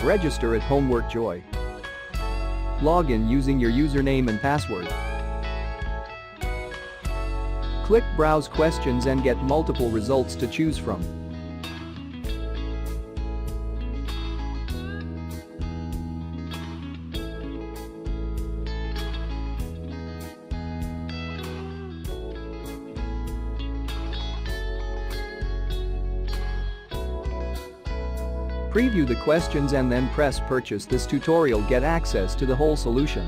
Register at Homework Joy. Log in using your username and password. Click Browse Questions and get multiple results to choose from. Preview the questions and then press Purchase. This tutorial get access to the whole solution.